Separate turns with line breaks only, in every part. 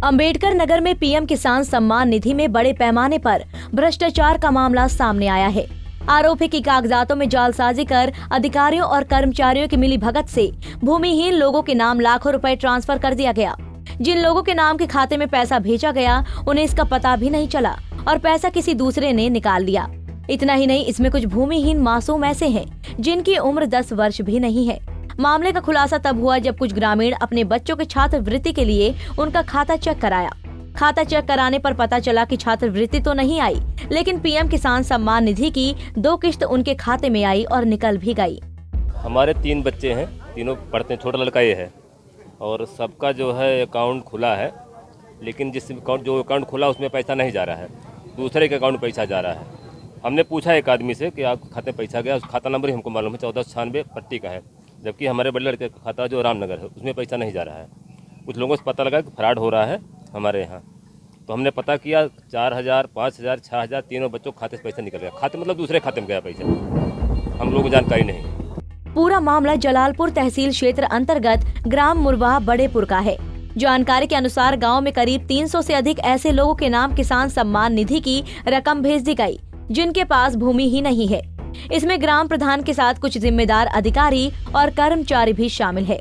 अंबेडकर नगर में पीएम किसान सम्मान निधि में बड़े पैमाने पर भ्रष्टाचार का मामला सामने आया है। आरोप है कि कागजातों में जालसाजी कर अधिकारियों और कर्मचारियों की मिलीभगत से भूमिहीन लोगों के नाम लाखों रुपए ट्रांसफर कर दिया गया। जिन लोगों के नाम के खाते में पैसा भेजा गया उन्हें इसका पता भी नहीं चला और पैसा किसी दूसरे ने निकाल लिया। इतना ही नहीं, इसमें कुछ भूमिहीन मासूम ऐसे हैं जिनकी उम्र 10 वर्ष भी नहीं है। मामले का खुलासा तब हुआ जब कुछ ग्रामीण अपने बच्चों के छात्रवृत्ति के लिए उनका खाता चेक कराया। खाता चेक कराने पर पता चला कि छात्रवृत्ति तो नहीं आई, लेकिन पीएम किसान सम्मान निधि की 2 किस्त उनके खाते में आई और निकल भी गई।
हमारे 3 बच्चे हैं, तीनों पढ़ते हैं, छोटा लड़का ये है और सबका जो है अकाउंट खुला है, लेकिन जिस अकाउंट खुला उसमें पैसा नहीं जा रहा है, दूसरे के अकाउंट में पैसा जा रहा है। हमने पूछा एक आदमी से कि आप खाते में पैसा गया, उस खाता नंबर ही हमको मालूम है 1496 पट्टी का है, जबकि हमारे बड़े लड़के का खाता जो रामनगर है उसमें पैसा नहीं जा रहा है। कुछ लोगों से पता लगा कि फ्रॉड हो रहा है हमारे यहाँ, तो हमने पता किया 4000, 5000, 6000 तीनों बच्चों के खाते से पैसा निकल गया। खाते मतलब दूसरे खाते में गया पैसा, हम लोगों को जानकारी नहीं।
पूरा मामला जलालपुर तहसील क्षेत्र अंतर्गत ग्राम मुरवाह बड़ेपुर का है। जानकारी के अनुसार गांव में करीब 300 से अधिक ऐसे लोगों के नाम किसान सम्मान निधि की रकम भेज दी गई, जिनके पास भूमि ही नहीं है। इसमें ग्राम प्रधान के साथ कुछ जिम्मेदार अधिकारी और कर्मचारी भी शामिल है।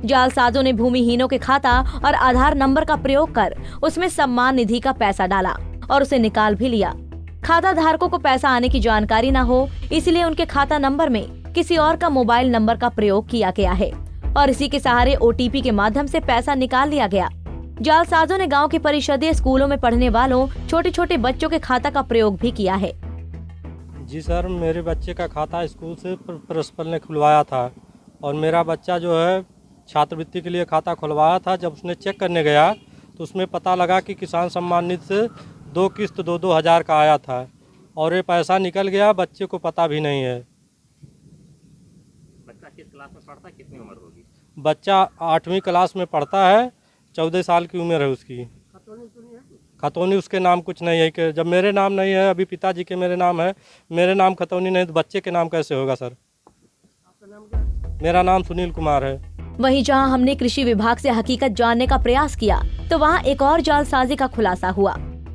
जालसाजों ने भूमिहीनों के खाता और आधार नंबर का प्रयोग कर उसमें सम्मान निधि का पैसा डाला और उसे निकाल भी लिया। खाता धारकों को पैसा आने की जानकारी न हो, इसलिए उनके खाता नंबर में किसी और का मोबाइल नंबर का प्रयोग किया गया है और इसी के सहारे OTP के माध्यम से पैसा निकाल लिया गया। जालसाजों ने गांव के परिषदीय स्कूलों में पढ़ने वालों छोटे छोटे बच्चों के खाता का प्रयोग भी किया है।
जी सर, मेरे बच्चे का खाता स्कूल से प्रिंसिपल ने खुलवाया था और मेरा बच्चा जो है छात्रवृत्ति के लिए खाता खुलवाया था। जब उसने चेक करने गया तो उसमें पता लगा कि किसान सम्मान निधि से 2 किस्त 2-2 हज़ार का आया था और ये पैसा निकल गया, बच्चे को पता भी नहीं है।
बच्चा किस क्लास में पढ़ता है, कितनी उम्र होगी?
बच्चा 8वीं क्लास में पढ़ता है, 14 साल की उम्र है उसकी। खतौनी उसके नाम कुछ नहीं है कि जब मेरे नाम नहीं है, अभी पिताजी के मेरे नाम है, मेरे नाम खतौनी नहीं तो बच्चे के नाम कैसे होगा सर? मेरा नाम सुनील कुमार है।
वहीं जहां हमने कृषि विभाग से हकीकत जानने का प्रयास किया तो वहां एक और जालसाजी का खुलासा हुआ।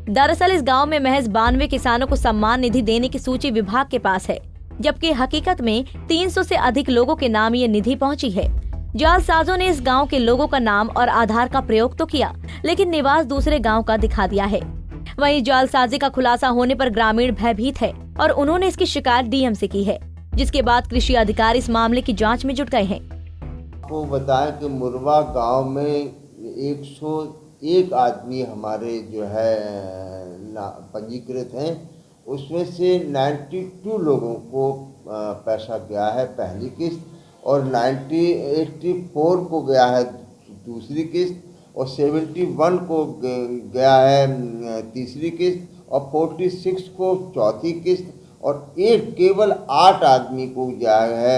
दरअसल इस गांव में महज 92 किसानों को सम्मान निधि देने की सूची विभाग के पास है, जबकि हकीकत में 300 से अधिक लोगों के नाम ये निधि पहुंची है। जालसाजों ने इस गांव के लोगों का नाम और आधार का प्रयोग तो किया, लेकिन निवास दूसरे गांव का दिखा दिया है। वहीं जालसाजी का खुलासा होने पर ग्रामीण भयभीत है और उन्होंने इसकी शिकायत DM से की है, जिसके बाद कृषि अधिकारी इस मामले की जांच में जुट गए हैं।
आपको बताएं कि मुरवा गांव में 101 आदमी हमारे जो है पंजीकृत हैं, उसमें से 92 लोगों को पैसा गया है पहली किस्त और 84 को गया है दूसरी किस्त और 71 को गया है तीसरी किस्त और 46 को चौथी किस्त और केवल 8 आदमी को गया है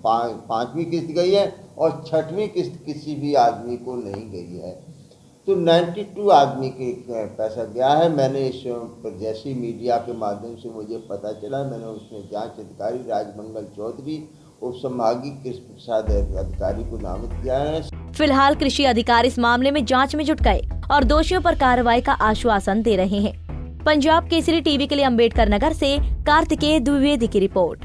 5वीं किस्त गई है और 6वीं किस्त किसी भी आदमी को नहीं गई है। तो 92 आदमी के पैसा गया है। मैंने इस पर जैसी मीडिया के माध्यम से मुझे पता चला, मैंने उसमें जांच अधिकारी राजमंगल चौधरी उप संभागीय कृषि प्रसाद अधिकारी को नामित किया है।
फिलहाल कृषि अधिकारी इस मामले में जांच में जुट गए और दोषियों पर कार्रवाई का आश्वासन दे रहे हैं। पंजाब केसरी टीवी के लिए अंबेडकर नगर से कार्तिकेय द्विवेदी की रिपोर्ट।